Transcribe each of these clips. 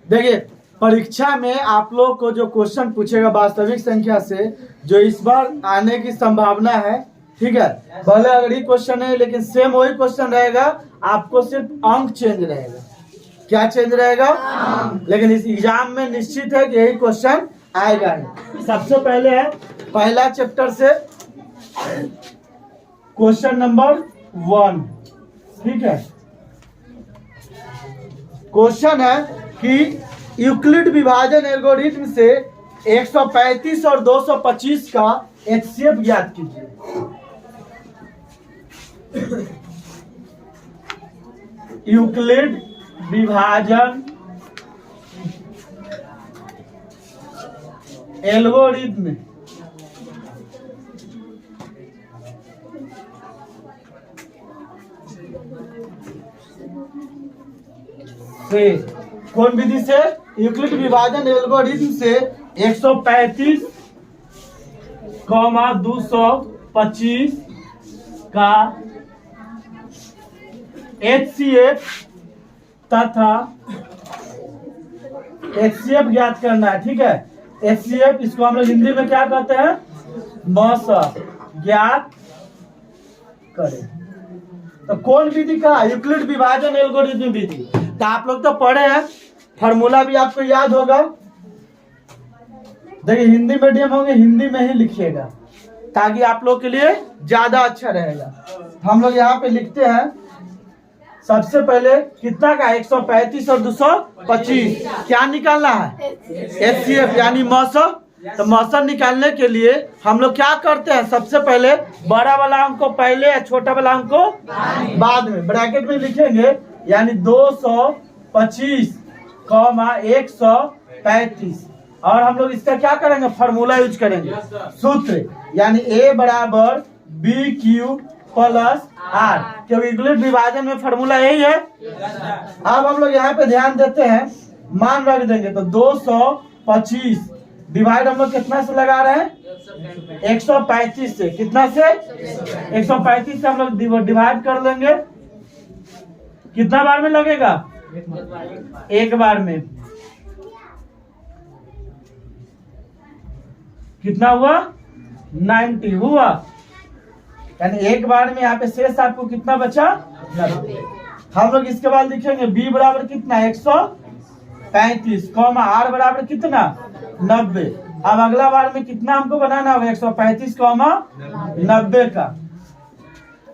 देखिए, परीक्षा में आप लोग को जो क्वेश्चन पूछेगा वास्तविक संख्या से, जो इस बार आने की संभावना है, ठीक है। भले अगली क्वेश्चन है लेकिन सेम वही क्वेश्चन रहेगा, आपको सिर्फ अंक चेंज रहेगा। क्या चेंज रहेगा? लेकिन इस एग्जाम में निश्चित है कि यही क्वेश्चन आएगा ही। सबसे पहले है पहला चैप्टर से क्वेश्चन नंबर 1, ठीक है। क्वेश्चन है कि यूक्लिड विभाजन एल्गोरिथ्म से 135 और 225 का एचसीएफ ज्ञात कीजिए। यूक्लिड विभाजन एल्गोरिथ्म से कौन विधि से? यूक्लिड विभाजन एल्गोरिथ्म से 135, 225 का एचसीएफ तथा एचसीएफ ज्ञात करना है, ठीक है। एचसीएफ इसको हम लोग हिंदी में क्या कहते हैं? मौसम ज्ञात करें। तो कौन विधि का? यूक्लिड विभाजन एल्गोरिथ्म विधि। तो आप लोग तो पढ़े हैं, फार्मूला भी आपको याद होगा। देखिए, हिंदी मीडियम होंगे, हिंदी में ही लिखिएगा ताकि आप लोग के लिए ज्यादा अच्छा रहेगा। हम लोग यहाँ पे लिखते हैं सबसे पहले कितना का? 135 और 225 क्या निकालना है? एचसीएफ यानी मौसम। तो मौसम निकालने के लिए हम लोग क्या करते हैं? सबसे पहले बड़ा वाला अंक को पहले या छोटा वाला अंक को बाद में ब्रैकेट में लिखेंगे, यानी 225, 135। और हम लोग इसका क्या करेंगे? फार्मूला यूज करेंगे, सूत्र, यानी A बराबर BQ प्लस R, क्योंकि यूक्लिड विभाजन में फार्मूला यही है। अब हम लोग यहाँ पे ध्यान देते हैं, मान रख देंगे तो 225 डिवाइड हम लोग कितना से लगा रहे हैं? 135 से। कितना से? 135 से हम लोग डिवाइड कर लेंगे। कितना बार में लगेगा? एक बार में। कितना हुआ? 90 हुआ, यानी एक बार में। यहाँ पे शेष आपको कितना बचा? 90। हम लोग इसके बाद लिखेंगे B बराबर कितना? 135, R बराबर कितना? 90। अब अगला बार में कितना हमको बनाना होगा? 135, 90 का।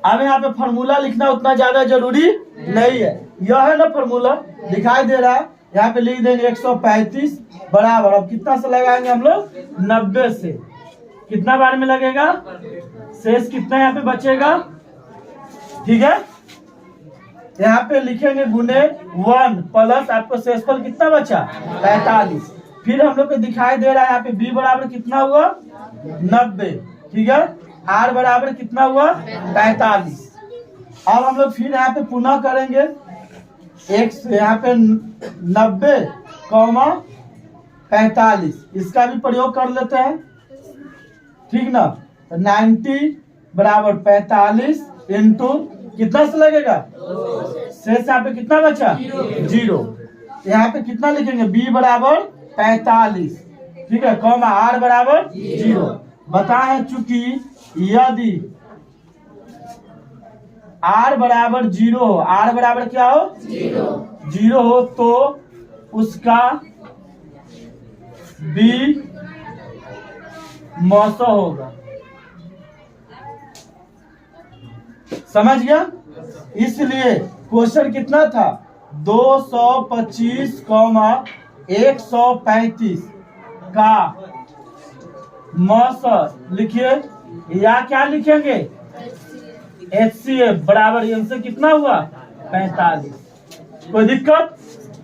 अब यहाँ पे फार्मूला लिखना उतना ज्यादा जरूरी नहीं है, यह है ना फार्मूला दिखाई दे रहा है, यहाँ पे लिख देंगे 135 बराबर। अब कितना से लगाएंगे हम लोग? 90 से। कितना बार में लगेगा? शेष कितना यहाँ पे बचेगा? ठीक है, यहाँ पे लिखेंगे गुने 1 प्लस आपको शेषफल कितना बचा? 45। फिर हम लोग को दिखाई दे रहा है यहाँ पे B बराबर कितना हुआ? 90, ठीक है। R बराबर कितना हुआ? 45। अब हम लोग फिर यहाँ पे पुनः करेंगे, यहाँ पे 90, 45, इसका भी प्रयोग कर लेते हैं, ठीक ना। 90 बराबर 45 इंटू कितना से लगेगा? शेष यहाँ पे कितना बचा? 0। यहाँ पे कितना लिखेंगे? B बराबर 45, ठीक है, R बराबर 0। बताएं चूंकि यदि R बराबर 0 हो, R बराबर क्या हो? 0 हो, तो उसका B मौसम होगा। समझ गया? इसलिए क्वेश्चन कितना था? 225, 135 का मौसम लिखिए, या क्या लिखेंगे? एचसीएफ बराबर इनसे कितना हुआ? 45। कोई दिक्कत?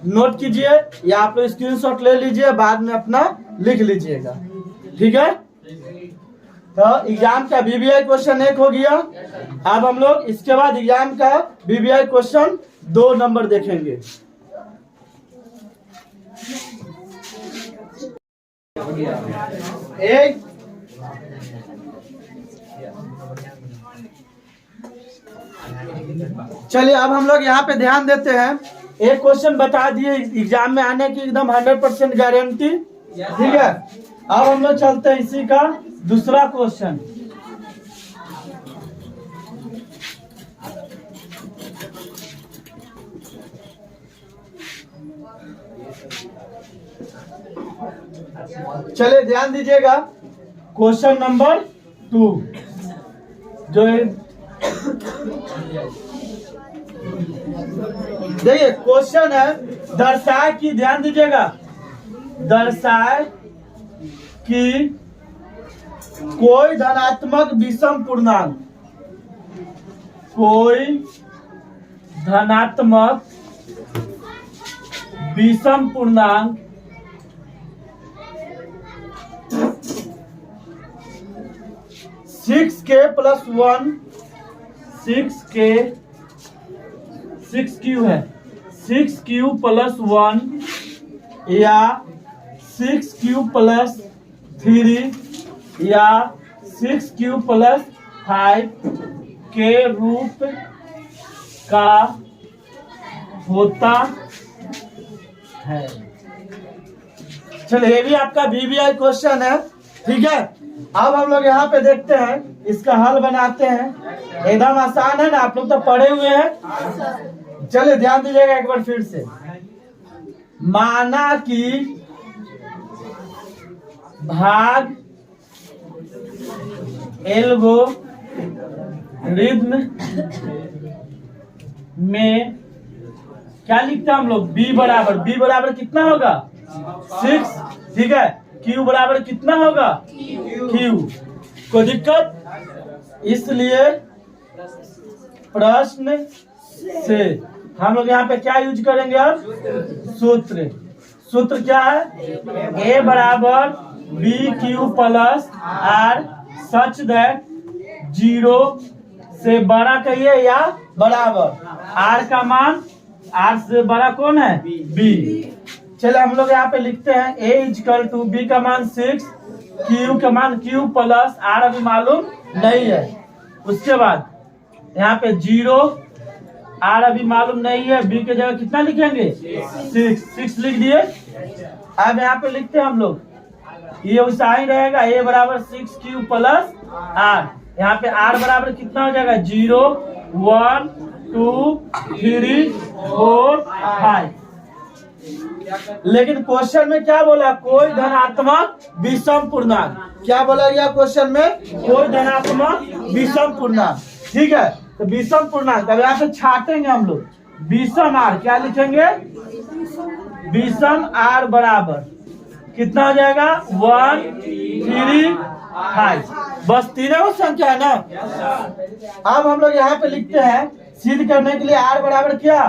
नोट कीजिए या आप लोग स्क्रीनशॉट ले लीजिए, बाद में अपना लिख लीजिएगा, ठीक है। तो एग्जाम का बीबीआई क्वेश्चन 1 हो गया। अब हम लोग इसके बाद एग्जाम का बीबीआई क्वेश्चन 2 नंबर देखेंगे। एक चलिए, अब हम लोग यहाँ पे ध्यान देते हैं एक क्वेश्चन बता दिए एग्जाम में आने की एकदम 100% गारंटी। ठीक है, अब हम लोग चलते हैं इसी का दूसरा क्वेश्चन। चलिए ध्यान दीजिएगा, क्वेश्चन नंबर 2 जो देखिए क्वेश्चन है, दर्शाए कि, ध्यान दीजिएगा, दर्शाए कि कोई धनात्मक विषम पूर्णांक, कोई धनात्मक विषम पूर्णांक 6k + 1 6q है, 6q + 1 या 6q + 3 या 6q + 5 के रूप का होता है। चलिए ये भी आपका VBI क्वेश्चन है। ठीक है, अब हम लोग यहाँ पे देखते हैं, इसका हल बनाते हैं। एकदम आसान है ना, आप लोग तो पढ़े हुए हैं। चलिए ध्यान दीजिएगा एक बार फिर से। माना कि भाग एल्गोरिथ्म में क्या लिखते हैं हम लोग, b बराबर कितना होगा 6। ठीक है, q बराबर कितना होगा q। कोई दिक्कत, इसलिए प्रश्न से हम लोग यहाँ पे क्या यूज करेंगे, अब सूत्र क्या है, a बराबर bq + r सच दैट 0 से बड़ा कहिए या बराबर, r का मान, r से बड़ा कौन है b। चले हम लोग यहाँ पे लिखते हैं a = b का मान 6, q का मान q + r अभी मालूम नहीं है। उसके बाद यहाँ पे 0, r अभी मालूम नहीं है, b के जगह कितना लिखेंगे 6 लिख दिए। अब यहाँ पे लिखते हैं हम लोग, ये वैसा ही रहेगा, a बराबर 6q + r। यहाँ पे r बराबर कितना हो जाएगा 0 1 2 3 4 5। लेकिन क्वेश्चन में क्या बोला, कोई धनात्मक विषम पूर्णांक, क्या बोला गया क्वेश्चन में, कोई धनात्मक विषम पूर्णांक। ठीक है, तो विषम पूर्णांक अब यहाँ पे छाटेंगे हम लोग, विषम r क्या लिखेंगे, विषम r बराबर कितना हो जाएगा 1 3 5, बस तीनों संख्या है ना। अब हम लोग यहाँ पे लिखते हैं, सिद्ध करने के लिए r बराबर क्या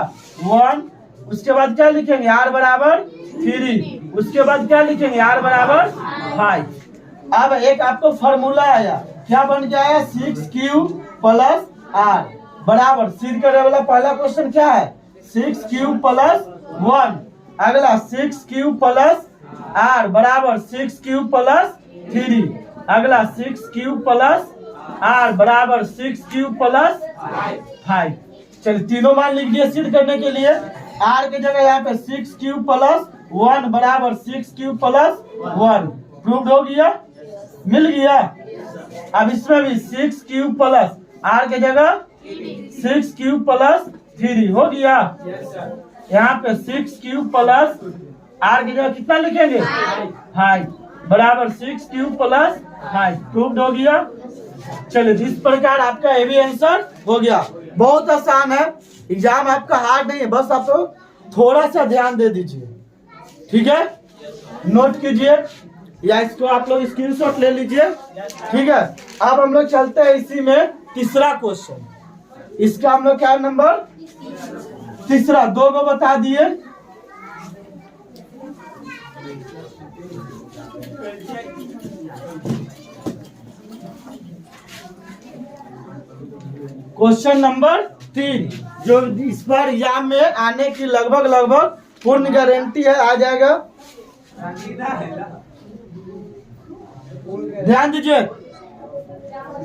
1, उसके बाद क्या लिखेंगे r बराबर 3, उसके बाद क्या लिखेंगे r बराबर 5। अब एक आपको फॉर्मूला आया, क्या बन गया 6q + r बराबर, सिद्ध करने वाला पहला क्वेश्चन क्या है 6q + 1, अगला 6q + r बराबर 6q + 3, अगला 6q + r बराबर 6q + 5। चलिए तीनों मान लिख दिए सिद्ध करने के लिए। r के जगह यहाँ पे 6q + 1 बराबर 6q + 1 प्रूव्ड हो गया, मिल गया। अब इसमें भी 6q + r के जगह 6q + 3 हो गया। यहाँ पे 6q + r की जगह कितना लिखेंगे 5 बराबर 6q + 5 प्रूव्ड हो गया। चलिए इस प्रकार आपका ये भी आंसर हो गया। बहुत आसान है, एग्जाम आपका हार्ड नहीं है, बस आप थोड़ा सा ध्यान दे दीजिए। ठीक है, नोट कीजिए या इसको आप लोग स्क्रीनशॉट ले लीजिए। ठीक है, अब हम लोग चलते हैं इसी में तीसरा क्वेश्चन। इसका हम लोग क्या नंबर तीसरा, 2 को बता दिए। क्वेश्चन नंबर 3 जो इस बार एग्जाम में आने की लगभग पूर्ण गारंटी है, आ जाएगा। ध्यान दीजिए,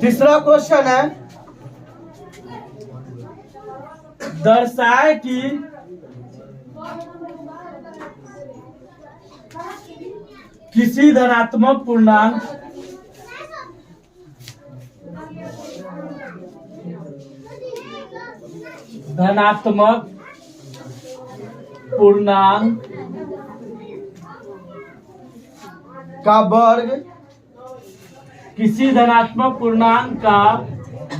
तीसरा क्वेश्चन है, दर्शाए कि किसी धनात्मक पूर्णांक का वर्ग, किसी धनात्मक पूर्णांक का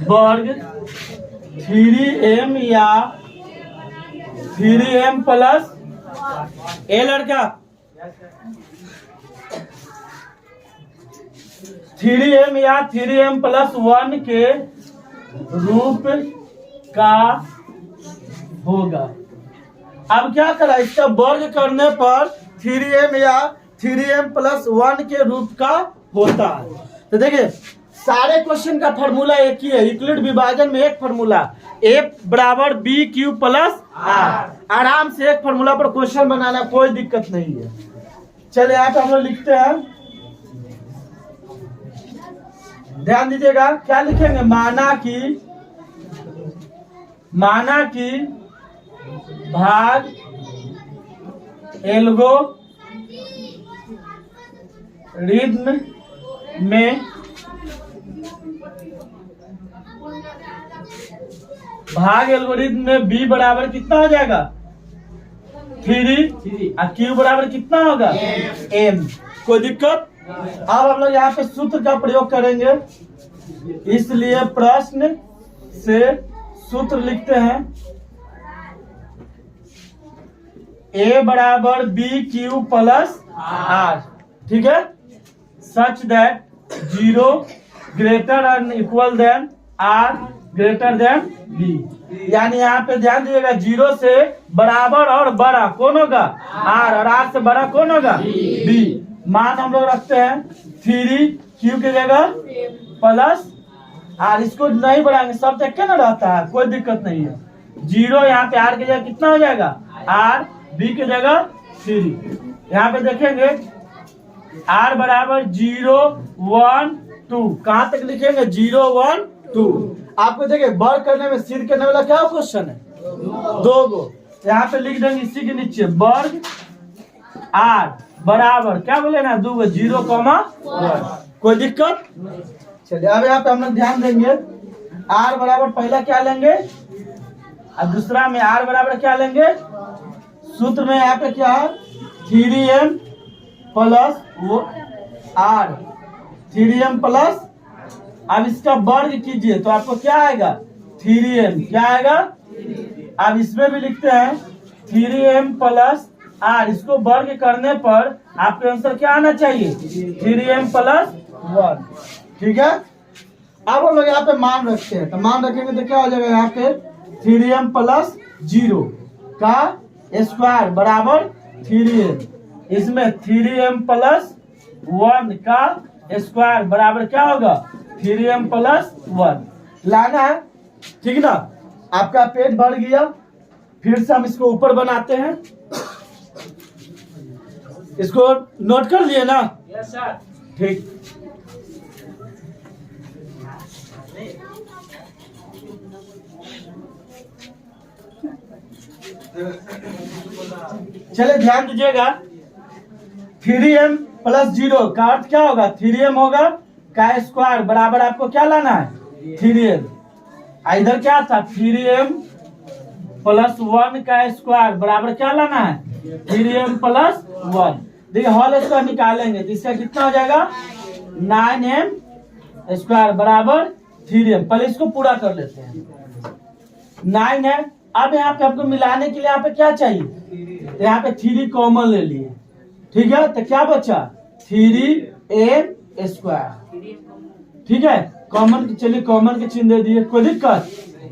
वर्ग 3m या 3m प्लस ए लड़का 3m या 3m प्लस 1 के रूप का होगा। अब क्या करा, इसका वर्ग करने पर 3m या 3m प्लस 1 के रूप का होता है। तो देखिए सारे क्वेश्चन का फॉर्मूला एक ही है, यूक्लिड विभाजन में एक फॉर्मूला a बराबर बी क्यू प्लस आर। आराम से एक फॉर्मूला पर क्वेश्चन बनाना, कोई दिक्कत नहीं है। चलिए यहाँ पे हम लोग लिखते हैं, ध्यान दीजिएगा क्या लिखेंगे, माना कि भाग एल्गोरिथ्म में b बराबर कितना हो जाएगा 3 और q बराबर कितना होगा m। कोई दिक्कत। अब हम लोग यहाँ पे सूत्र का प्रयोग करेंगे, इसलिए प्रश्न से सूत्र लिखते हैं a बराबर बी क्यू प्लस आर, ठीक है, such that 0 greater and equal than R greater than B. यानी यहाँ पे ध्यान दीजिएगा 0 से बराबर और बड़ा कौन होगा आर, और आर से बड़ा कौन होगा बी। मान हम लोग रखते हैं 3 क्यू की जगह प्लस आर, इसको नहीं बढ़ाएंगे सब देख के ना रहता है, कोई दिक्कत नहीं है। 0 यहाँ पे आर की जगह कितना हो जाएगा आर, बी की जगह 3। यहाँ पे देखेंगे आर बराबर 0 1 2, कहाँ तक लिखेंगे 0 1 2। आपको देखिए वर्ग करने में सिद्ध करने वाला क्या क्वेश्चन है, 2 गो। यहाँ पे लिख देंगे इसी के नीचे वर्ग आर बराबर क्या बोले ना 2 0 1। कोई दिक्कत। चलिए अब यहाँ पे हम लोग ध्यान देंगे, आर बराबर पहला क्या लेंगे और दूसरा में आर बराबर क्या लेंगे, सूत्र में यहाँ पे क्या है 3m प्लस वो आर 3m प्लस, अब इसका वर्ग कीजिए तो आपको क्या आएगा 3m, क्या आएगा। अब इसमें भी लिखते हैं 3m प्लस आर, इसको वर्ग करने पर आपके आंसर क्या आना चाहिए 3m प्लस 1, ठीक है। अब हम लोग यहाँ पे मान रखते हैं, तो मान रखेंगे तो क्या हो जाएगा यहाँ पे 3m प्लस 0 का स्क्वायर बराबर 3m, इसमें 3m प्लस 1 का स्क्वायर बराबर क्या होगा 3m प्लस 1 लाना है, ठीक ना। आपका पेज भर गया, फिर से हम इसको ऊपर बनाते हैं, इसको नोट कर लिए ना, यस सर, ठीक। चले ध्यान दीजिएगा 3m प्लस 0 का अर्थ क्या होगा 3m होगा का स्क्वायर बराबर आपको क्या लाना है 3m। इधर क्या था 3m प्लस 1 का स्क्वायर बराबर क्या लाना है 3m प्लस 1। देखिए होल स्क्वायर निकालेंगे तो इसका कितना हो जाएगा 9m स्क्वायर बराबर 3m। पहले इसको पूरा कर लेते हैं 9 है। अब यहाँ पे आपको मिलाने के लिए यहाँ पे क्या चाहिए, तो यहाँ पे 3 कॉमन ले लिए, ठीक है, तो क्या बचा 3m स्क्वायर, ठीक है। कॉमन, चलिए कॉमन के चिन्ह दे दिए, कोई दिक्कत,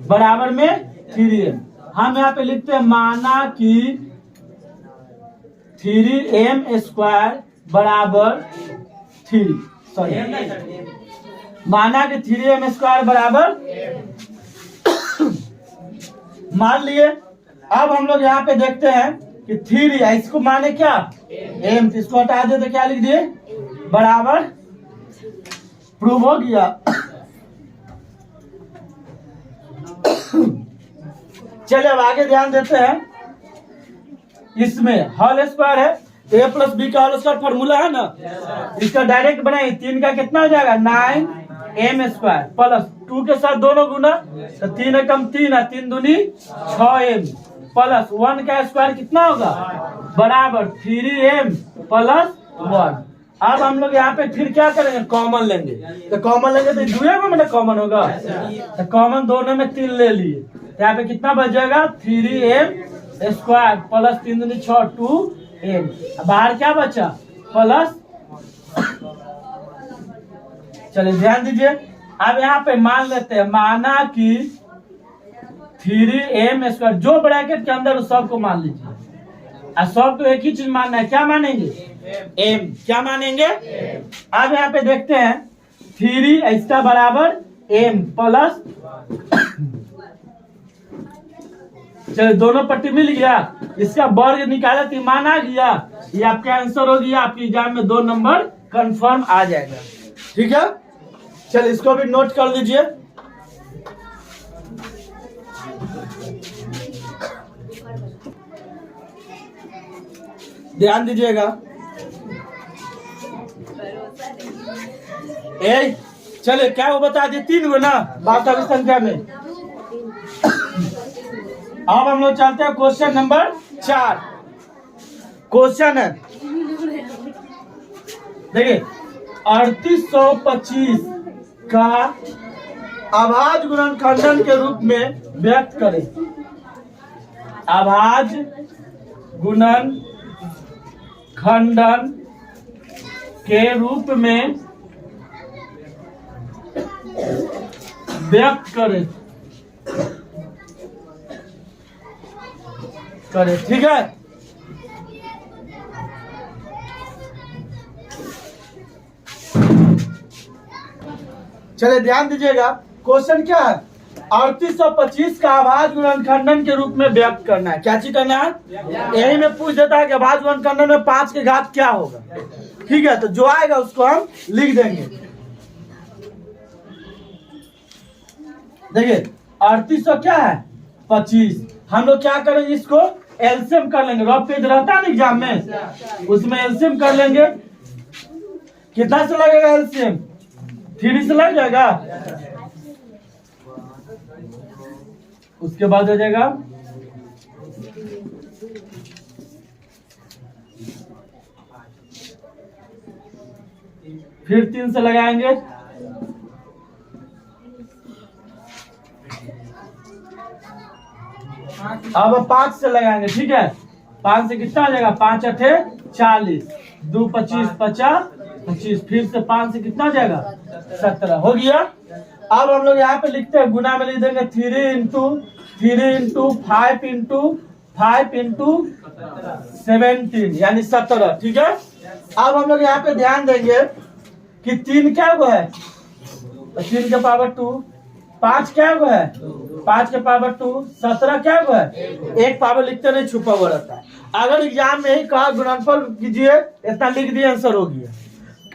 बराबर में 3m। हम यहाँ पे लिखते हैं माना कि 3m स्क्वायर बराबर 3, सॉरी माना कि 3m स्क्वायर बराबर मान लिए। अब हम लोग यहाँ पे देखते हैं कि 3 इसको माने क्या m, तो इसको हटा दे तो क्या लिख दिए बराबर, प्रूव हो गया। चलिए अब आगे ध्यान देते हैं, इसमें होल स्क्वायर है तो ए प्लस बी का होल स्क्वायर फॉर्मूला है ना, इसका डायरेक्ट बनाए 3 का कितना हो जाएगा 9m² प्लस 2 के साथ दोनों गुना, तो 3 एकम 3 है, 3 दूनी 6m प्लस 1 का स्क्वायर कितना होगा बराबर 3m प्लस 1। अब हम लोग यहाँ पे फिर क्या करेंगे कॉमन लेंगे, तो कॉमन लेंगे तो दुए में मतलब कॉमन होगा, तो कॉमन दोनों में 3 ले लिए, यहाँ पे कितना बच जाएगा 3m² प्लस 3 दूनी 6 2m, बाहर क्या बचा प्लस। चलिए ध्यान दीजिए, अब यहाँ पे मान लेते हैं, माना कि 3m², जो ब्रैकेट के अंदर सबको मान लीजिए, और सबको एक ही चीज मानना है, क्या मानेंगे m, क्या मानेंगे। अब यहाँ पे देखते हैं 3 इसका बराबर m प्लस, चलिए दोनों पट्टी मिल गया, इसका वर्ग निकाला तो मान आ गया, ये आपका आंसर हो गया, आपके एग्जाम में 2 नंबर कंफर्म आ जाएगा। ठीक है, चलिए इसको भी नोट कर लीजिए। ध्यान दीजिएगा, चले क्या वो बता दिए 3 गो ना वास्तविक संख्या में। अब हम लोग चलते हैं क्वेश्चन नंबर 4। क्वेश्चन है देखिए 3825 का अभाज्य गुणनखंडन के रूप में व्यक्त करें। अभाज्य गुणनखंडन के रूप में व्यक्त करें। ठीक है, चलिए ध्यान दीजिएगा, क्वेश्चन क्या है 3825 का अभाज्य गुणनखंडन के रूप में व्यक्त करना है। क्या चीज करना है, यही में पूछ देता है कि अभाज्य गुणनखंडन में 5 के घात क्या होगा। ठीक है, तो जो आएगा उसको हम लिख देंगे। देखिए 3800 क्या है 25, हम लोग क्या करेंगे इसको एलसीएम कर लेंगे, रफ पेज रहता है ना एग्जाम में, उसमें एलसीएम कर लेंगे। कितना से लगेगा एलसीएम 3 से लग जाएगा, उसके बाद हो जाएगा फिर 3 से लगाएंगे, अब 5 से लगाएंगे। ठीक है, 5 से कितना हो जाएगा 5 अठे 40, 2 25 50 25, फिर से 5 से कितना हो जाएगा 17 हो गया। अब हम लोग यहाँ पे लिखते हैं, गुना में लिख देंगे 3 × 5 × 5 × 17 यानी 17। ठीक है, अब हम लोग यहाँ पे ध्यान देंगे कि 3 क्या हुआ है 3 के पावर 2, 5 क्या हुआ है 5 के पावर 2, 17 क्या हुआ है, एक पावर लिखते नहीं छुपा हुआ रहता है। अगर एग्जाम में ही कहा गुणनफल कीजिए, इतना लिख दिया आंसर हो गया।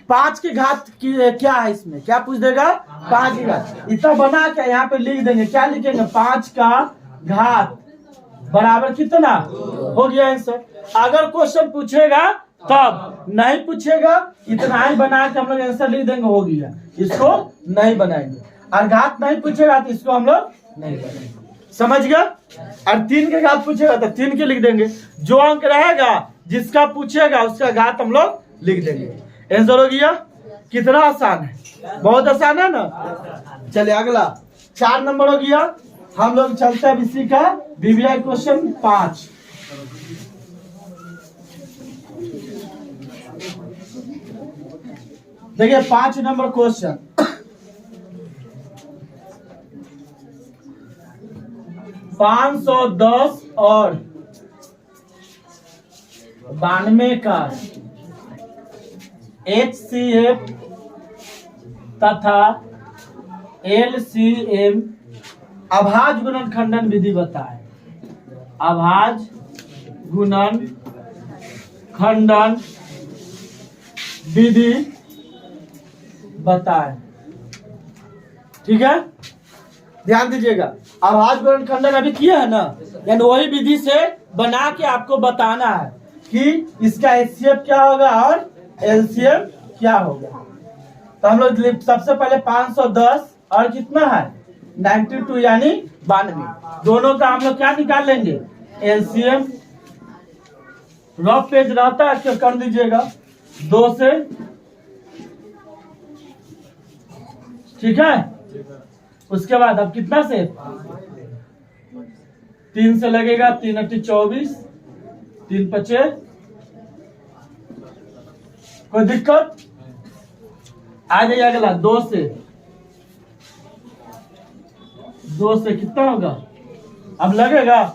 5 की घात की क्या है, इसमें क्या पूछ देगा 5 की घात, इतना बना के यहाँ पे लिख देंगे। क्या लिखेंगे 5 का घात बराबर कितना हो गया आंसर। अगर क्वेश्चन पूछेगा तब, नहीं पूछेगा इतना ही बना के हम लोग आंसर लिख देंगे, हो गया। इसको नहीं बनाएंगे, और घात नहीं पूछेगा तो इसको हम लोग नहीं बनाएंगे, समझ गया। और 3 के घात पूछेगा तो 3 के लिख देंगे, जो अंक रहेगा जिसका पूछेगा उसका घात हम लोग लिख देंगे। आंसर हो गया। कितना आसान है, बहुत आसान है ना। चलिए अगला 4 नंबर हो गया। हम लोग चलते हैं इसी का बीबीआई क्वेश्चन 5। देखिए 5 नंबर क्वेश्चन, 510 और 92 का HCF तथा LCM अभाज्य गुणनखंडन विधि बताए। अभाज्य गुणनखंडन विधि बताए। ठीक है, ध्यान दीजिएगा, अभाज्य गुणनखंडन अभी किया है ना, यानी वही विधि से बना के आपको बताना है कि इसका HCF क्या होगा और LCM क्या होगा। तो हम लोग सबसे पहले 510 और कितना है 92 यानी 92, दोनों का हम लोग क्या निकाल लेंगे LCM। रफ पेज रहता है क्या कर दीजिएगा 2 से, ठीक है। उसके बाद अब कितना से 3 से लगेगा, 3 × 24, 3 × 5, कोई दिक्कत आ जाइए। अगला 2 से कितना होगा, अब लगेगा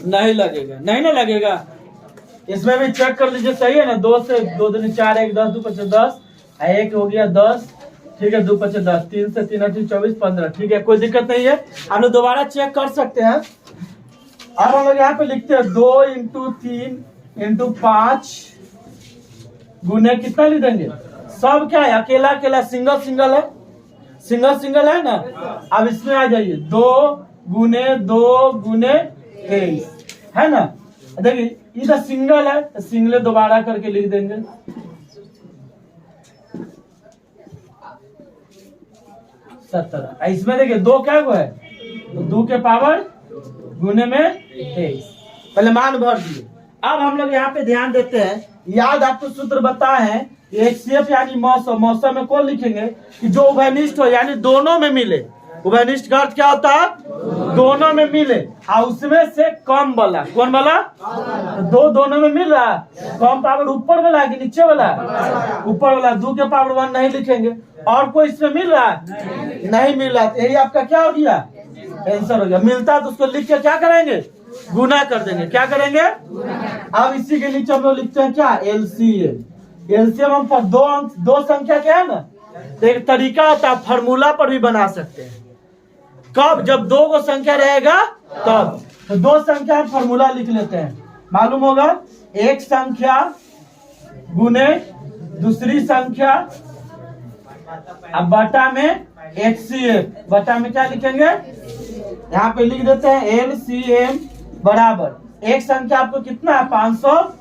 नहीं लगेगा, नहीं ना लगेगा। इसमें भी चेक कर लीजिए सही है ना। 2 से 2 दूनी 4, 1 10, 2 × 5 10, 1 हो गया 10, ठीक है। 2 × 5 10, 3 से 3 × 24 15, ठीक है, कोई दिक्कत नहीं है। हम लोग दोबारा चेक कर सकते हैं। अब हम लोग यहाँ पे लिखते हैं 2 × 3 × 5 गुने कितना लिख देंगे, सब क्या है अकेला अकेला सिंगल सिंगल है, सिंगल सिंगल है ना। अब इसमें आ जाइए 2 × 2 × 23 है ना। देखिए इधर सिंगल है तो सिंगल दोबारा करके लिख देंगे। इसमें देखिए 2 क्या हुआ है तो 2 के पावर गुने में 23, पहले मान भर दिए। अब हम लोग यहाँ पे ध्यान देते हैं, याद आपको सूत्र बताए हैं HCF यानी मौसम, मौसम में कौन लिखेंगे कि जो उभयनिष्ठ हो यानी दोनों में मिले। उभयनिष्ठ का अर्थ क्या होता है दोनों में मिले, और उसमें से कम वाला कौन वाला, तो दोनों में मिल रहा है। कम पावर ऊपर वाला है कि नीचे वाला, ऊपर वाला। 2 के पावर 1 नहीं लिखेंगे। और कोई इसमें मिल रहा है नहीं मिल रहा, यही आपका क्या हो गया आंसर हो गया। मिलता तो उसको लिख के क्या करेंगे गुना कर देंगे, क्या करेंगे। अब इसी के नीचे हम लोग लिखते हैं क्या LCM। LCM हम पर दो संख्या क्या है ना, तो एक तरीका होता है फार्मूला पर भी बना सकते हैं। कब, जब 2 को संख्या रहेगा तब। तो 2 संख्या हम फार्मूला लिख लेते हैं, मालूम होगा एक संख्या गुने दूसरी संख्या, अब बटा में HCF, बटा में क्या लिखेंगे यहाँ पे लिख देते हैं LCM बराबर एक संख्या आपको कितना है 500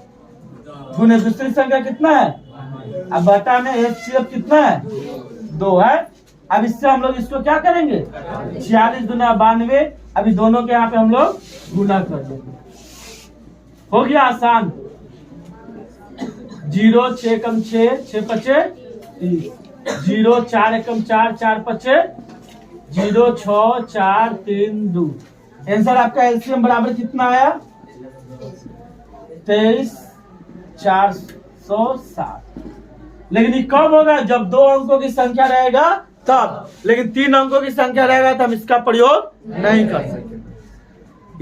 गुने दूसरी संख्या कितना है, अब बटा में HCF कितना है 2 है। अब इससे हम लोग इसको क्या करेंगे 46 × 92, अभी दोनों के यहाँ पे हम लोग गुना कर देंगे, हो गया आसान। 0 6 × 6 6 × 5 30, 0 4 × 4 4 × 5 0 6 4 3 2। आंसर आपका LCM बराबर कितना आया 23,460। लेकिन ये कब होगा जब 2 अंकों की संख्या रहेगा तब, लेकिन 3 अंकों की संख्या रहेगा तो हम इसका प्रयोग नहीं कर सकते।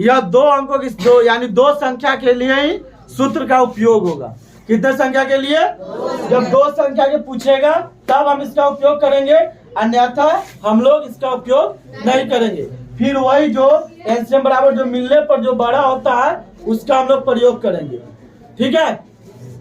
यह 2 अंकों की यानी 2 संख्या के लिए ही सूत्र का उपयोग होगा। कितने संख्या के लिए, जब 2 संख्या के पूछेगा तब हम इसका उपयोग करेंगे, अन्यथा हम लोग इसका उपयोग नहीं करेंगे। फिर वही जो LCM बराबर जो मिलने पर जो बड़ा होता है उसका हम लोग प्रयोग करेंगे, ठीक है।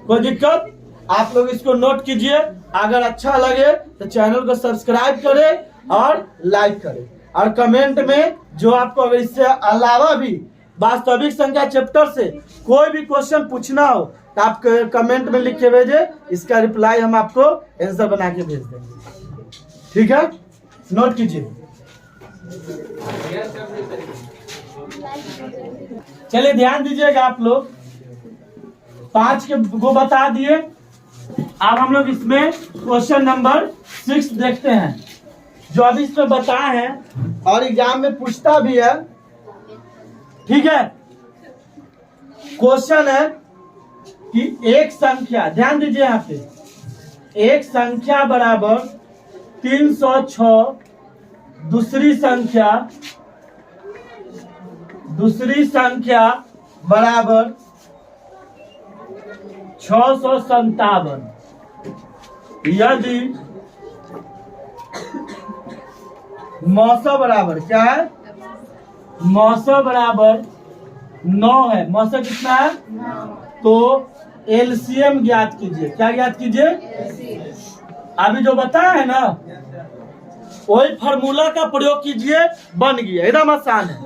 कोई दिक्कत, आप लोग इसको नोट कीजिए। अगर अच्छा लगे तो चैनल को सब्सक्राइब करें और लाइक करें, और कमेंट में जो आपको अगर इससे अलावा भी वास्तविक संख्या चैप्टर से कोई भी क्वेश्चन पूछना हो तो आप कमेंट में लिख के भेजे, इसका रिप्लाई हम आपको आंसर बना के भेज देंगे, ठीक है। नोट कीजिए। चलिए ध्यान दीजिएगा आप लोग, 5 के को बता दिए। अब हम लोग इसमें क्वेश्चन नंबर 6 देखते हैं, जो अभी इसमें बताए हैं और एग्जाम में पूछता भी है, ठीक है। क्वेश्चन है कि एक संख्या, ध्यान दीजिए यहाँ पे, एक संख्या बराबर 306, दूसरी संख्या बराबर 657। यदि मौसा बराबर क्या है, मौसा बराबर 9 है, मौसा कितना है, तो LCM ज्ञात कीजिए। क्या ज्ञात कीजिए, अभी जो बताया है ना वही फार्मूला का प्रयोग कीजिए, बन गया, एकदम आसान है।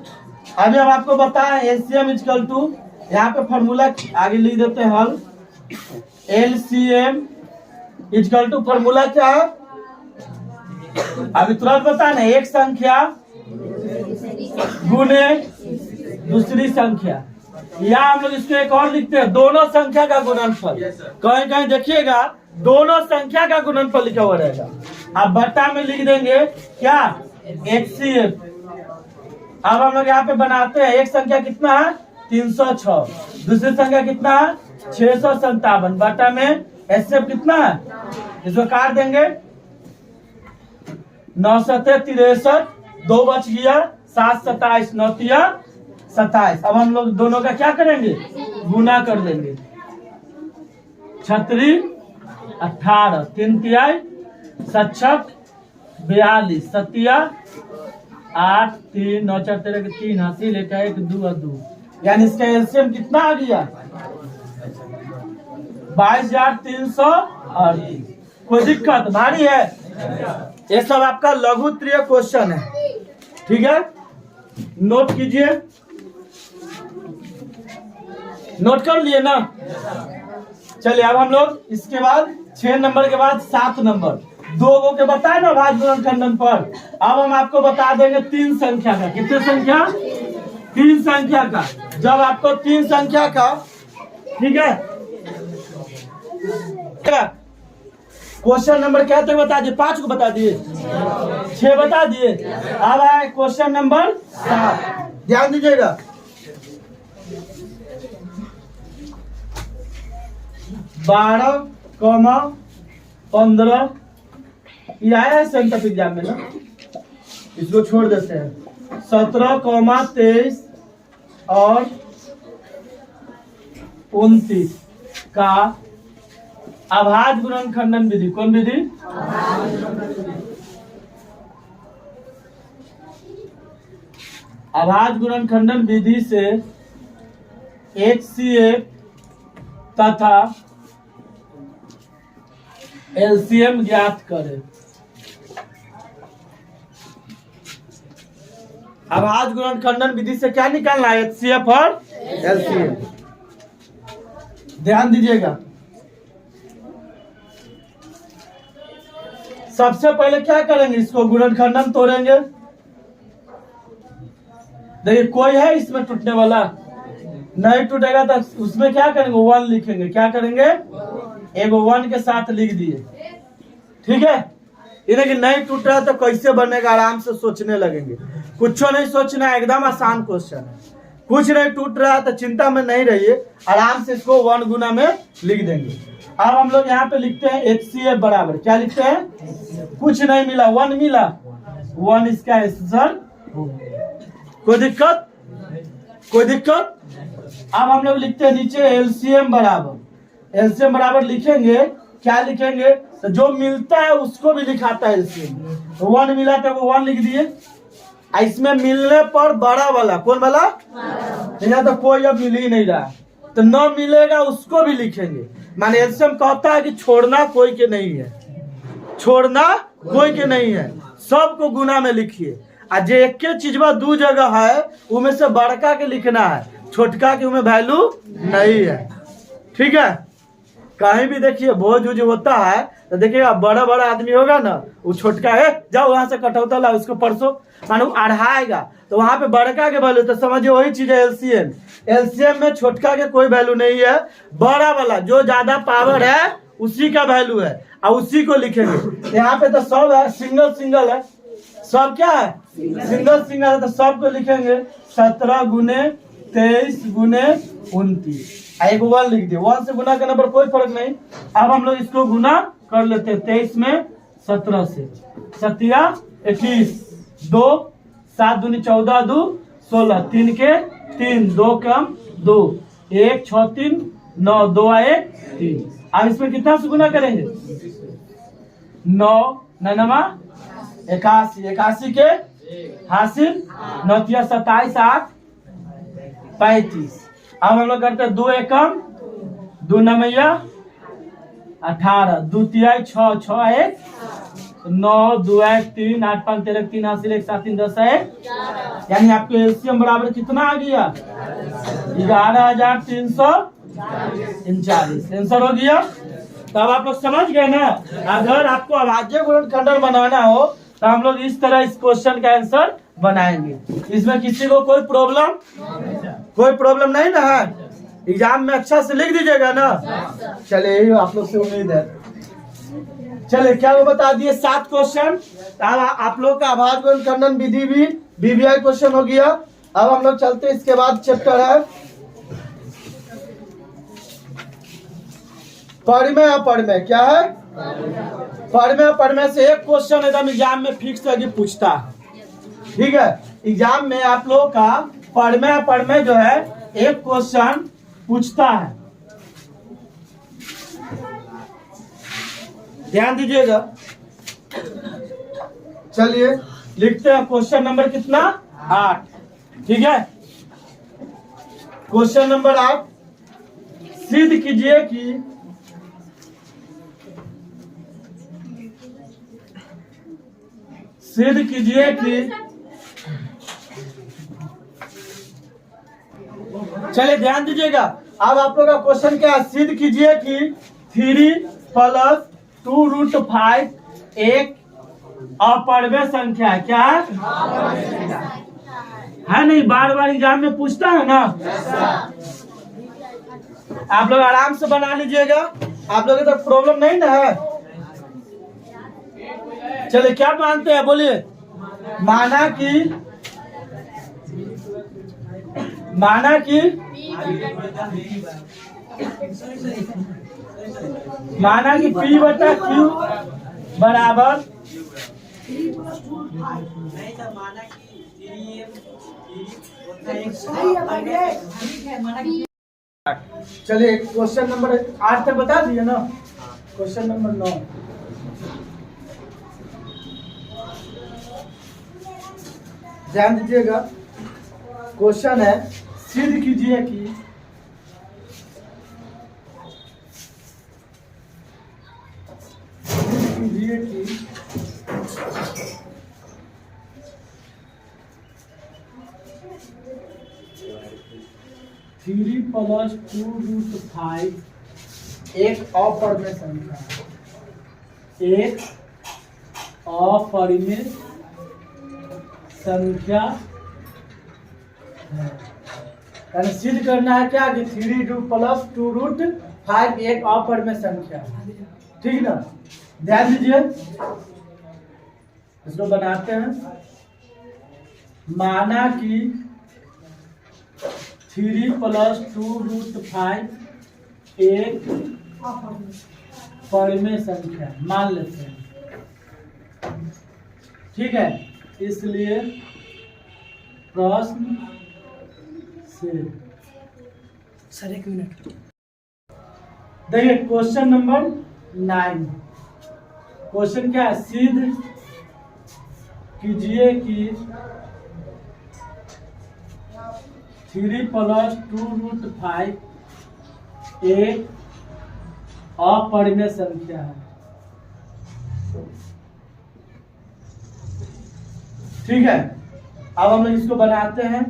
अभी हम आपको बताएं LCM इक्वल टू यहाँ पे फॉर्मूला आगे लिख देते हैं हल। LCM इक्वल टू फॉर्मूला क्या है अभी तुरंत बताना, एक संख्या गुने दूसरी संख्या, या हम लोग इसको एक और लिखते हैं दोनों संख्या का गुणनफल। कहीं कहीं देखिएगा दोनों संख्या का गुणनफल लिखा हुआ रहेगा, अब बट्टा में लिख देंगे क्या HCF। अब हम लोग यहाँ पे बनाते हैं, एक संख्या कितना है 306, दूसरी संख्या कितना है 657, बट्टा में HCF कितना है, इसको काट देंगे 9 सते 63, 2 बच गया 7 27, 9 तिया 27। अब हम लोग दोनों का क्या करेंगे गुना कर देंगे, 36 18, 3 तिहाई 66, 42, 7 8 3 9 4 13 के 3 हासिल 1 1 2 और 2, यानी इसका एलसीएम कितना आ गया 22,338। कोई दिक्कत भारी है? ये सब आपका लघु त्रिय क्वेश्चन है, ठीक है, नोट कीजिए। नोट कर लिए ना? चलिए अब हम लोग इसके बाद 6 नंबर के बाद 7 नंबर 2 गो के बताए ना भाज्य गुणन खंडन पर। अब हम आपको बता देंगे 3 संख्या का। कितने संख्या? 3 संख्या का। जब आपको 3 संख्या का, ठीक है, क्वेश्चन नंबर क्या थे बता दिए, 5 को बता दिए, 6 बता दिए। अब आए क्वेश्चन नंबर 7, ध्यान दीजिएगा। बारह, 15 ये आया है सेंटर एग्जाम में ना, इसको छोड़ देते हैं। 17, 23 और 29 का अभाज्य गुणन खंडन विधि। कौन विधि? अभाज्य गुणन खंडन विधि से HCF तथा LCM ज्ञात करें। अभाज्य गुणन खंडन विधि से क्या निकालना है? HCF और LCM। ध्यान दीजिएगा। सबसे पहले क्या करेंगे, इसको गुणनखंडन तोड़ेंगे। देखिए कोई है इसमें टूटने वाला? नहीं टूटेगा तो उसमें क्या करेंगे 1 लिखेंगे। क्या करेंगे? एगो 1 के साथ लिख दिए, ठीक है। इन्हें कि नहीं टूट रहा तो कैसे बनेगा, आराम से सोचने लगेंगे। कुछ नहीं सोचना है, एकदम आसान क्वेश्चन है। कुछ नहीं टूट रहा तो चिंता में नहीं रहिए, आराम से इसको 1 गुना में लिख देंगे। अब हम लोग यहाँ पे लिखते हैं HCF बराबर, क्या लिखते हैं? कुछ नहीं मिला, 1 मिला, 1 इसका आंसर। कोई दिक्कत? कोई दिक्कत? अब हम लोग लिखते हैं नीचे LCM बराबर। LCM बराबर लिखेंगे, क्या लिखेंगे? तो जो मिलता है उसको भी लिखाता है LCM। 1 मिला तो वो 1 लिख दिए। इसमें मिलने पर बड़ा वाला, कौन वाला? यहाँ तो कोई अब मिल ही नहीं रहा, तो न मिलेगा उसको भी लिखेंगे। माने LCM कहता है कि छोड़ना कोई के नहीं है, छोड़ना कोई के नहीं है, सबको गुना में लिखिए। आज एक के चीजवा 2 जगह है, उनमें से बड़का के लिखना है, छोटका के उनमें वैल्यू नहीं है, ठीक है। कहीं भी देखिए भोज उज होता है तो देखिएगा बड़ा बड़ा आदमी होगा ना, वो छोटका है जाओ वहां से कटौता ला, उसको परसों मानो अढ़ाएगा तो वहां पे बड़का के वैल्यू, तो समझिए वही चीज है LCM। LCM में छोटका के कोई वैल्यू नहीं है, बड़ा वाला जो ज्यादा पावर है उसी का वैल्यू है, और उसी को लिखेंगे। यहाँ पे तो सब है, सिंगल सिंगल है, सब क्या है सिंगल सिंगल है, तो सबको लिखेंगे 17 गुने 23 गुने 29। एक 1 लिख दिए, 1 से गुना करने पर कोई फर्क नहीं। अब हम लोग इसको गुना कर लेते हैं, 23 में 17 से 7 21, 2 7 दूनी 14 2 16, 3 के 3, 2 कम 2, 1 6 3 9, 2 1 3। अब इसमें कितना से गुना करेंगे? 9 9 81, 81 के हासिल 9 27 8 35। अब हम लोग करते हैं 2 एकम 2 9 18, 2 तिहाई 6 6 1 9 2 1 3 8 5 13 3 8 1 7 3 10 है, यानी आपके एलसीएम बराबर कितना आ गया? 11,339। आंसर हो गया। तो अब आप लोग समझ गए ना। अगर आपको अभाज्य गुणनखंडन बनाना हो तो हम लोग इस तरह इस क्वेश्चन का आंसर बनाएंगे। इसमें किसी को कोई प्रॉब्लम नहीं ना है? एग्जाम में अच्छा से लिख दीजिएगा ना। चलिए यही आप लोग से उम्मीद है। चलिए क्या वो बता दिए 7 क्वेश्चन। अब आप लोग का अभाज्य गुणनखंडन विधि भी बीबीआई क्वेश्चन हो गया। अब हम लोग चलते हैं, इसके बाद चैप्टर है परिमेय अपरिमेय। क्या है? परिमेय अपरिमेय से एक क्वेश्चन एकदम एग्जाम में फिक्स है कि पूछता है। ठीक है, एग्जाम में आप लोगों का परिमेय अपरिमेय जो है एक क्वेश्चन पूछता है। ध्यान दीजिएगा। चलिए लिखते हैं क्वेश्चन नंबर कितना? 8। ठीक है, क्वेश्चन नंबर 8 सिद्ध कीजिए कि चलिए ध्यान दीजिएगा। अब आप लोग का क्वेश्चन क्या है? सिद्ध कीजिए कि 3 + 2√5 एक अपरिमेय संख्या है। क्या है? है नहीं, बार बार एग्जाम में पूछता है ना। आप लोग आराम से बना लीजिएगा। आप लोगों को तो प्रॉब्लम नहीं ना है। चलिए क्या मानते हैं बोलिए। माना कि P/Q बराबर चलिए क्वेश्चन नंबर 8 तक बता दिए ना। क्वेश्चन नंबर 9 ध्यान दीजिएगा। क्वेश्चन है सिद्ध कीजिए कि 3 + 2√5 एक अपरिमेय संख्या है। यानी सिद्ध करना है क्या कि 3 + 2√5 एक अपरिमेय संख्या है। ठीक ना, ध्यान दीजिए। इसको बनाते हैं। माना कि 3 + 2√5 एक परिमेय संख्या मान लेते हैं। ठीक है, इसलिए प्रश्न से सर 1 मिनट देखिए। क्वेश्चन नंबर 9 क्वेश्चन क्या है? सिद्ध कीजिए कि 3 + 2√5 एक अपरिमेय संख्या है। ठीक है, अब हम लोग इसको बनाते हैं।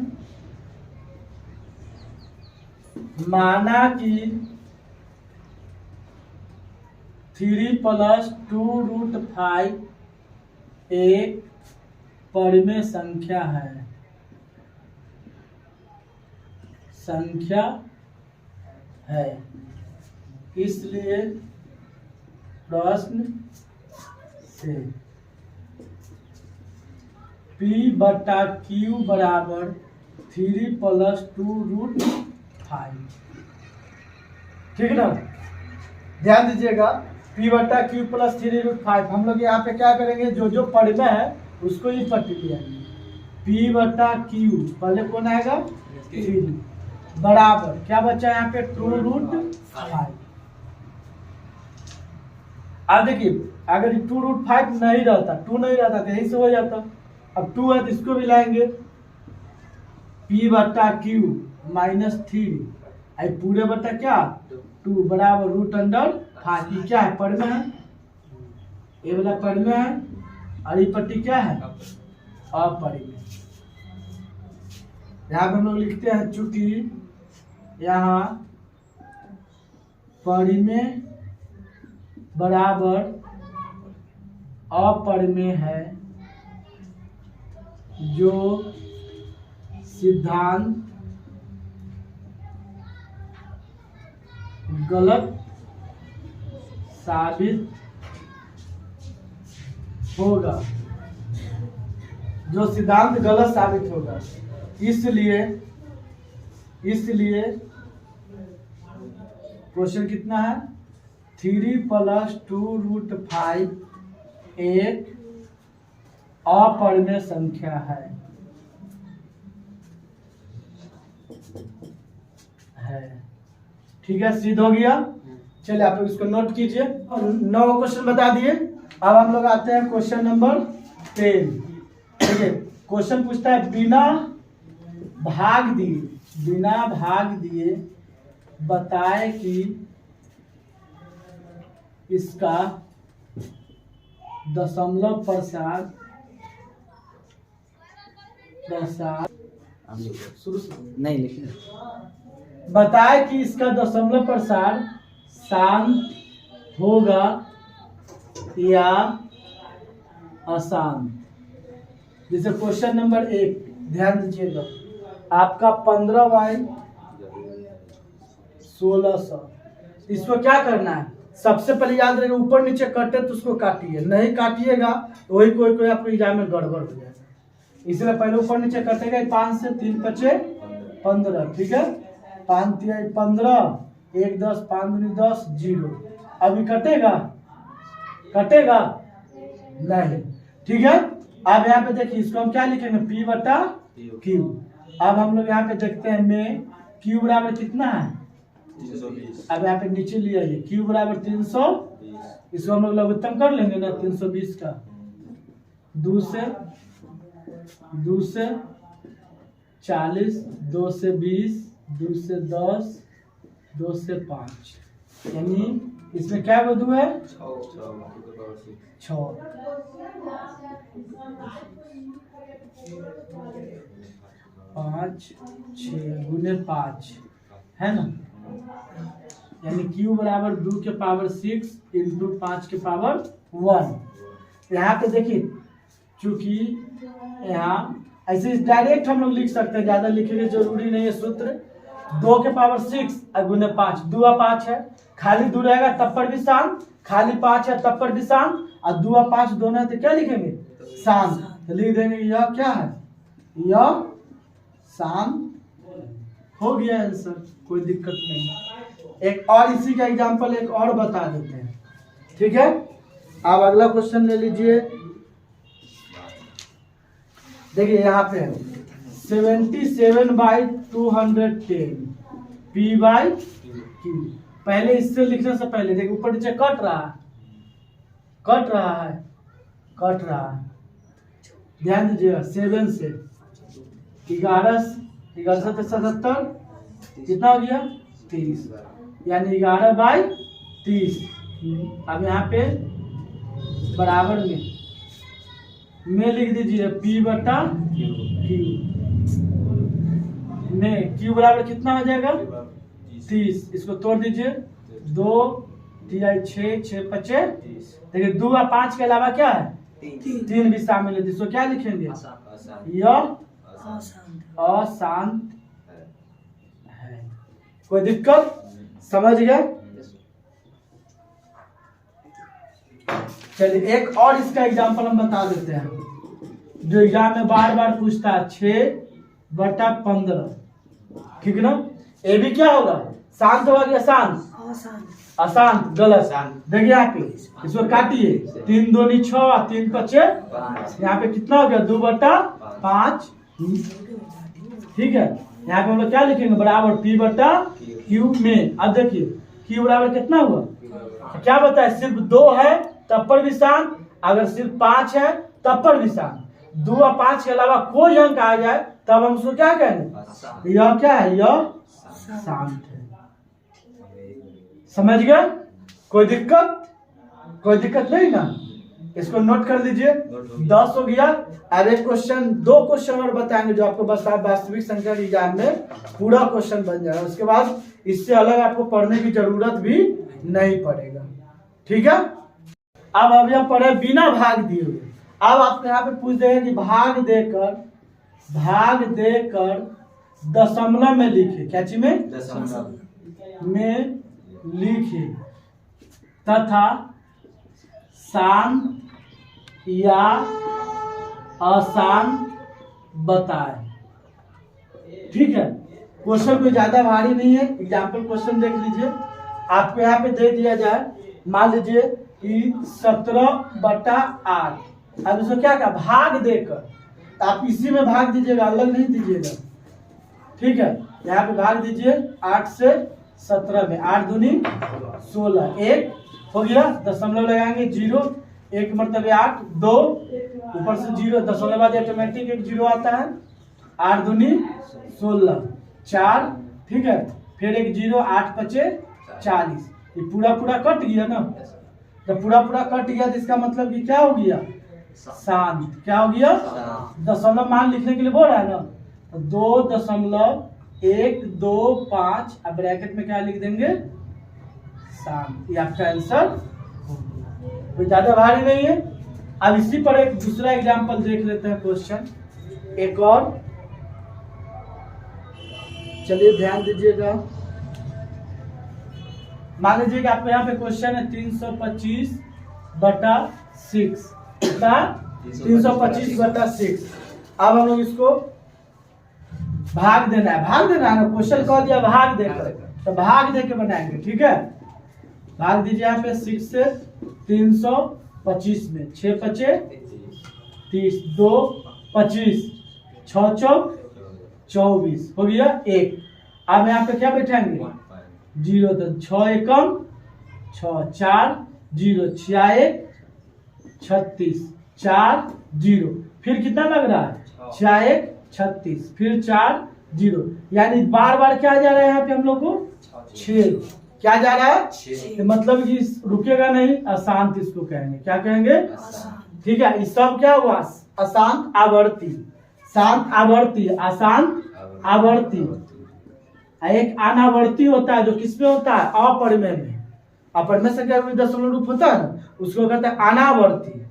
माना कि 3 + 2√5 एक परिमेय संख्या है। इसलिए प्रश्न से P/Q बराबर 3 + 2√5। ठीक ना, ध्यान दीजिएगा। P/Q + 3√5 हम लोग यहाँ पे क्या करेंगे? जो परिमेय है उसको ही पट्टी लियाएंगे। P/Q पहले कौन आएगा? 3 बराबर क्या बचा यहाँ पे? 2√5। अब देखिए, अगर 2√5 नहीं रहता, 2 नहीं रहता तो यही से हो जाता। अब 2 है तो इसको भी लाएंगे। P/Q -3 पूरे बटा क्या? 2 बराबर √5। क्या है? परिमेय है, ये वाला परिमेय है। और ये पट्टी क्या है, अपरिमेय। यहाँ पे हम लोग लिखते हैं चूंकि यहाँ परिमेय बराबर अपरिमेय है, जो सिद्धांत गलत साबित होगा, जो सिद्धांत गलत साबित होगा। इसलिए क्वेश्चन कितना है, 3 + 2√5 एक अपरिमेय संख्या है। ठीक है, सिद्ध हो गया। चलिए आप लोग इसको नोट कीजिए। 9 क्वेश्चन बता दिए। अब हम लोग आते हैं क्वेश्चन नंबर 10। देखिए क्वेश्चन पूछता है बिना भाग दिए बताए कि इसका दशमलव प्रसार शुरू से नहीं लिखे, बताए कि इसका दशमलव प्रसार शांत होगा या अशांत। जैसे क्वेश्चन नंबर 1 ध्यान दीजिएगा, आपका 15/1600। इसको क्या करना है, सबसे पहले याद रखेगा ऊपर नीचे कटे तो उसको काटिए, नहीं काटिएगा तो वही कोई आपको एग्जाम में गड़बड़ हो जाएगा। इसलिए पहले ऊपर नीचे कटेगा, 5 से 3 × 5 = 15। ठीक है, 5 × 3 = 15, 1 10, 5 × 2 = 10, 0। अभी कटेगा नहीं। ठीक है, अब यहाँ पे देखिए इसको हम क्या लिखेंगे, P/Q। अब हम लोग यहाँ पे देखते हैं में Q बराबर कितना है, 320। अब यहाँ पे नीचे ले आइए, Q बराबर 320। इसको हम लोग लघुत्तम कर लेंगे ना, 320 का 2 से 40, 2 से 20, 2 से 10, 2 से 5, यानी इसमें क्या बदू है, 6। 5 6 गुने 5 है ना, यानी Q बराबर 2 के पावर 6 इंटू 5 के पावर 1। यहाँ पे देखिए चूंकि यहाँ ऐसे डायरेक्ट हम लोग लिख सकते हैं, ज्यादा लिखने जरूरी नहीं है सूत्र। 2 के पावर 6 गुने 5, 2 और 5 है, खाली 2 रहेगा तब पर भी शांत, खाली 5 है तब पर भी शांत, और 2 और 5 दोनों है तो क्या लिखेंगे, शांत। तो लिख देंगे यह क्या है, यह शांत हो गया आंसर, कोई दिक्कत नहीं। एक और इसी का एग्जांपल एक और बता देते हैं। ठीक है, अब अगला क्वेश्चन ले लीजिए। देखिए यहाँ पे 77/210 P/Q। पहले इससे लिखने से पहले देखिए ऊपर नीचे कट रहा है। ध्यान दीजिएगा, 7 से 11 से 77 कितना हो गया, 30, यानी 11/30। अब यहाँ पे बराबर में लिख दीजिए P/Q। में Q बराबर कितना हो जाएगा, 30। इसको तोड़ दीजिए, 2 3 6 6 5। देखिए 2 और 5 के अलावा क्या है, 3 भी शामिल है। इसको क्या लिखेंगे, यह अशांत है। कोई दिक्कत, समझ गए। चलिए एक और इसका एग्जांपल हम बता देते हैं, जो एग्जाम में बार बार पूछता है, 6/15। ठीक है ना, ये भी क्या होगा, शांत होगा कि अशांत, अशांत, गलत। देखिए यहाँ पे इसको काटिए, 3 दूनी 6, 3 5। यहाँ पे कितना हो गया, 2/5। ठीक है, यहाँ पे हम लोग क्या लिखेंगे, बराबर P/Q में। अब देखिए Q बराबर कितना हुआ, क्या बताए, सिर्फ 2 है तब पर भी शांत, अगर सिर्फ 5 है तब पर भी शांत। 2 और 5 के अलावा कोई अंक आ जाए तब हम उसको क्या कहेंगे, यह क्या है, यह शांत है। समझ गए, कोई दिक्कत नहीं ना। इसको नोट कर लीजिए, 10 हो गया। अब एक क्वेश्चन, 2 क्वेश्चन और बताएंगे जो आपको बस आप वास्तविक संख्या के एग्जाम में पूरा क्वेश्चन बन जाएगा। उसके बाद इससे अलग आपको पढ़ने की जरूरत भी नहीं पड़ेगा, ठीक है। अब हम पढ़े बिना भाग दिए हुए। अब आपको यहाँ पे पूछ देंगे कि भाग देकर दशमलव में लिखे, क्या चीज में? दशमलव में लिखे तथा शांत या अशांत बताए, ठीक है। क्वेश्चन कोई ज्यादा भारी नहीं है। एग्जाम्पल क्वेश्चन देख लीजिए, आपको यहाँ पे दे दिया जाए, मान लीजिए कि 17/8। अब इसको क्या कहा? भाग देकर, आप इसी में भाग दीजिएगा, अलग नहीं दीजिएगा, ठीक है। यहाँ पे भाग दीजिए 8 से 17 में, 8 दूनी 16, 1 हो गया, दशमलव लगाएंगे 0, 1 मतलब 8, 2 ऊपर से 0, दशमलव बाद ऑटोमेटिक एक 0 आता है, 8 दूनी 16, 4, ठीक है, फिर एक 0, 8 पचे 40, ये पूरा कट गया ना। जब पूरा कट गया तो इसका मतलब कि क्या हो गया? शांत। क्या हो गया? दशमलव मान लिखने के लिए बोल रहा है ना, 2.125, अब ब्रैकेट में क्या लिख देंगे? शांत। ये आपका आंसर, कोई ज्यादा भारी नहीं है। अब इसी पर एक दूसरा एग्जांपल देख लेते हैं, क्वेश्चन एक और, चलिए ध्यान दीजिएगा। मान लीजिए कि आपको यहाँ पे क्वेश्चन है 325/6, कितना? 325/6। अब हम लोग इसको भाग देना है ना, क्वेश्चन कह दिया भाग देकर, तो भाग दे के बनाएंगे, ठीक है। भाग दीजिए यहाँ पे 6 से 325 में, 6 पचे 30, 2 25, 6 चौक 24 हो गया 1। अब यहाँ पे क्या बैठाएंगे? 0, तो 6 एकम 6, 4 0, 6 1 36, 4 0, फिर कितना लग रहा है? 6 1 36, फिर 4 0, यानी बार बार क्या जा रहा है यहाँ पे हम लोग को? 6। क्या जा रहा है? 6। मतलब कि रुकेगा नहीं, अशांत इसको कहेंगे। क्या कहेंगे? ठीक है। इस सब क्या हुआ? अशांत आवर्ती, शांत आवर्ती, अशांत आवर्ती। एक अनावर्ती होता है जो किसमें होता है? अपरिमेय में। अपरिमेय संख्या में दशमलव रूप होता है ना, उसको कहते हैं अनावर्ती,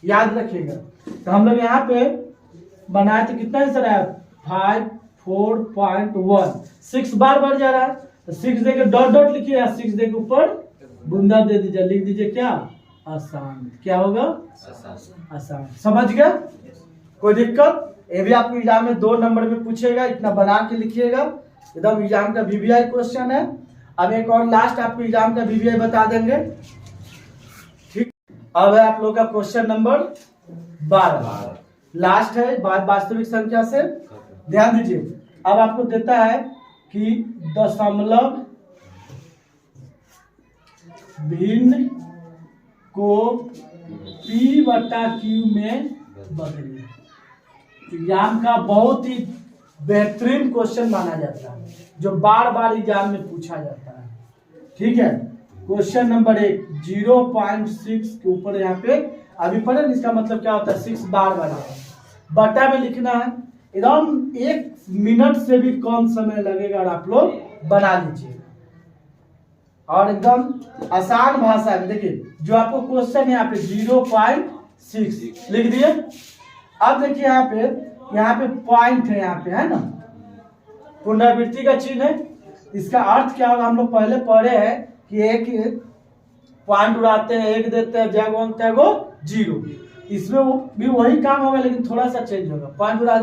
याद रखिएगा। तो हम लोग यहाँ पे बनाए थे, कितना आंसर है? 54.1। 6 बार बढ़ जा रहा है, तो 6 देके डॉट डॉट लिखिए, 6 देके ऊपर बूंदा दे दीजिए, लिख दीजिए क्या? अशांत। क्या होगा? अशांत। समझ गया? कोई दिक्कत? ये भी आपको एग्जाम में 2 नंबर में पूछेगा, इतना बना के लिखिएगा, एकदम एग्जाम का वीवीआई क्वेश्चन है। अब एक और लास्ट आपको एग्जाम का वीवीआई बता देंगे, ठीक। अब है आप लोग का क्वेश्चन नंबर 12, लास्ट है, वास्तविक संख्या से। ध्यान दीजिए, अब आपको देता है कि दशमलव भिन्न को p/q में बदलिए। एग्जाम का बहुत ही बेहतरीन क्वेश्चन माना जाता है, जो बार बार एग्जाम में पूछा जाता है, ठीक है। क्वेश्चन नंबर 1, 0.6 के ऊपर यहाँ पे अभी पढ़े, इसका मतलब क्या होता है? 6 बार बार बटा में लिखना है। एकदम 1 मिनट से भी कम समय लगेगा और आप लोग बना लीजिए, और एकदम आसान भाषा में। देखिए जो आपको क्वेश्चन है यहाँ पे 0.6 लिख दिए। अब देखिए यहाँ पे पॉइंट है, यहाँ पे है ना, पुनरावृत्ति का चिन्ह है। इसका अर्थ क्या होगा? हम लोग पहले पढ़े हैं कि एक पॉइंट उड़ाते हैं, 1 देते हैं, जैगो अंक तैगो 0। इसमें भी वही काम होगा, लेकिन थोड़ा सा चेंज होगा। पॉइंट उड़ा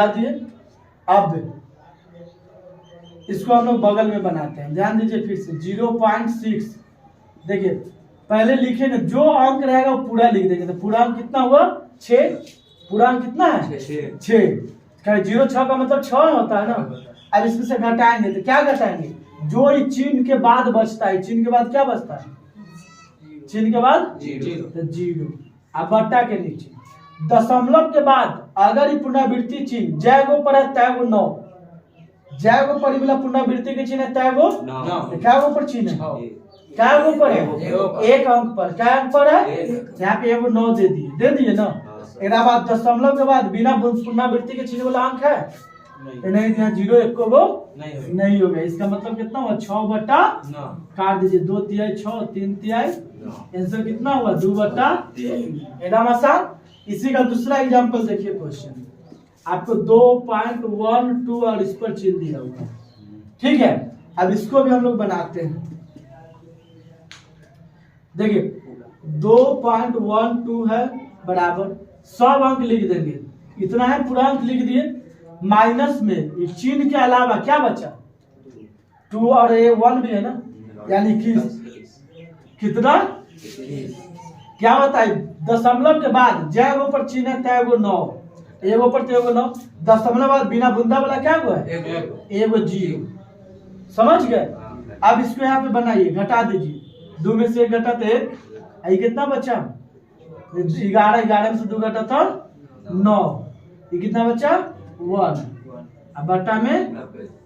दिए। अब इसको हम लोग बगल में बनाते हैं, ध्यान दीजिए फिर से 0.6। देखिए पहले लिखेंगे, जो अंक रहेगा वो पूरा लिख देंगे। तो पूरा अंक कितना हुआ? 6। पूरा अंक कितना है? 6। 0.6 का मतलब 6 होता है ना। अब इसमें से घटाएंगे, तो क्या घटाएंगे? जो चिन्ह के बाद बचता है, चिन्ह के बाद क्या बचता है? चिन्ह के बाद 0। अब बट्टा के नीचे दशमलव के बाद अगर ये पुनरावृत्ति चिन्ह जैगो पर है, तैगो 9, जैगो पर पुनरावृत्ति के चिन्ह है, तैगो क्या पर चिन्ह है? क्या अंक पर है? एक अंक पर। क्या अंक पर है? यहाँ पे एगो 9 दे दिए ना। एक बाद दशमलव के बाद बिना पुनरावृत्ति के चिन्ह वाला अंक है नहीं दिया, 0 1 को नहीं होगा। इसका मतलब कितना हुआ? 6/9 काट दीजिए, 2 तिहाई 6, 3 तिहाई, आंसर कितना हुआ? 2/3। एकदम आसान। इसी का दूसरा एग्जांपल देखिए, क्वेश्चन आपको 2.12 और इस पर चिन्ह दिया हुआ है, ठीक है। अब इसको भी हम लोग बनाते हैं। देखिए 2.12 है बराबर, सब अंक लिख देंगे, इतना है पूरा अंक लिख दिए, माइनस में इस चिन्ह के अलावा क्या बचा? 2 और ये 1 भी है ना, यानी कि कितना? क्या बताइए? दशमलव के बाद जय पर चिन्ह है तय 9, एगो पर तेगो 9, दशमलव बाद बिना बुंदा वाला क्या हुआ है? एगो 0। समझ गए? अब इसको यहाँ पे बनाइए, घटा दीजिए, 2 में से 1 घटा तो 1, ये कितना बचा? 11, 11 में से 2 घटा था 9, ये कितना बचा? 1। अब बट्टा में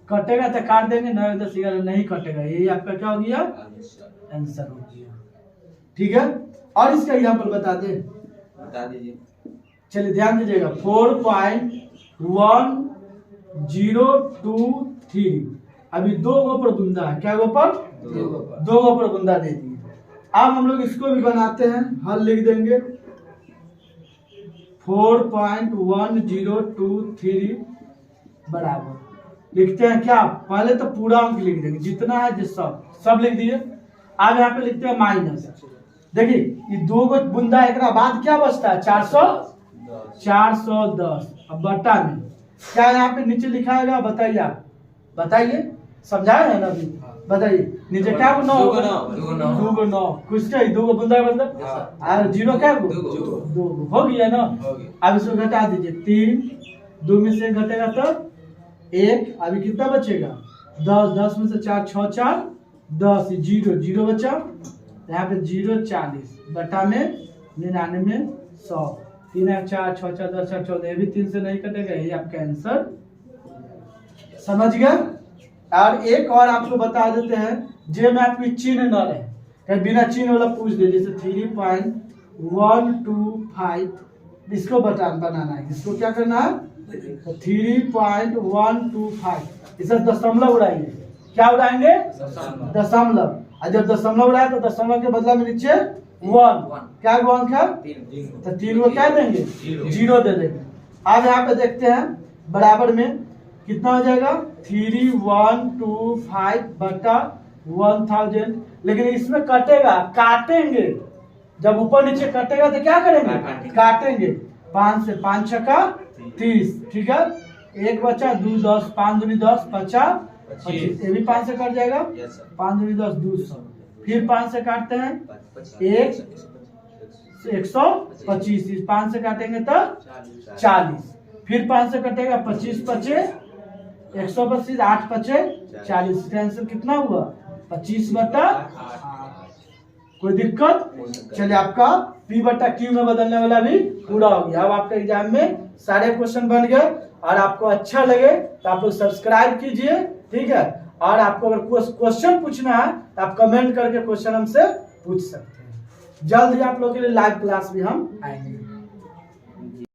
कटेगा तो काट देंगे, 9 10 11 नहीं कटेगा, ये आपका क्या हो गया? आंसर हो गया, ठीक है। और इसका एग्जांपल बता दीजिए। चलिए ध्यान दीजिएगा, 4.1023। अभी 2 गो पर बुंदा है, क्या गो पर? 2 गो पर बुंदा दे दिए। अब हम लोग इसको भी बनाते हैं, हल लिख देंगे 4.1023 बराबर, लिखते हैं क्या? पहले तो पूरा अंक लिख देंगे, जितना है जो सब लिख दिए। अब यहाँ पे लिखते हैं माइनस। देखिए ये 2 गो बुंदा एक बाद क्या बचता है? 410। अब बट्टा में क्या यहाँ पे नीचे लिखा है? बताइए, आप बताइए, समझाए है ना अभी? बताइए नीचे क्या? 9 2 9 कुछ क्या? 2 गो बुंदा मतलब 0 क्या? 2 हो गया ना। अब इसको घटा दीजिए, 3, 2 में से 1 घटेगा तो 1, अभी कितना बचेगा? 10, 10 में से 4 6 4 10, 0 बचा, यहाँ पे 0 40 बटा में 99 100, 3 4 6 4 10 4 14, ये भी 3 से नहीं कटेगा, ये आपका आंसर। समझ गए? और एक और आपको बता देते हैं, जे में आपकी चिन्ह न रहे, बिना चिन्ह वाला पूछ दे, जैसे 3.125, इसको बनाना है। इसको क्या करना है? 3.125, इसे दशमलव उड़ाइए। क्या उड़ाएंगे? दशमलव। और जब दशमलव उड़ाए तो दशमलव के बदला में नीचे 1, क्या 1 का? तो 3 को क्या देंगे? 0 दे देंगे। अब यहाँ पे देखते हैं, बराबर में कितना हो जाएगा? 3125 बटा 1000। लेकिन इसमें कटेगा, काटेंगे, जब ऊपर नीचे कटेगा तो क्या करेंगे? काटेंगे। 5 से 5 छक्का 30, ठीक है। 1 बचा, 2 10, 5 दूनी 10, 50 25, ये भी 5 से कट जाएगा, 5 दूनी 10 200, फिर 5 से काटते हैं 1 125, 5 से काटेंगे तो 40, फिर 5 से कटेगा 25 25 125, 8 5 40, आंसर कितना हुआ? 25/8। कोई दिक्कत? चलिए आपका P/Q में बदलने वाला भी पूरा हो गया। अब आपके एग्जाम में सारे क्वेश्चन बन गए, और आपको अच्छा लगे तो आप लोग सब्सक्राइब कीजिए, ठीक है। और आपको अगर क्वेश्चन पूछना है तो आप कमेंट करके क्वेश्चन हमसे पूछ सकते हैं। जल्द ही आप लोगों के लिए लाइव क्लास भी हम आएंगे।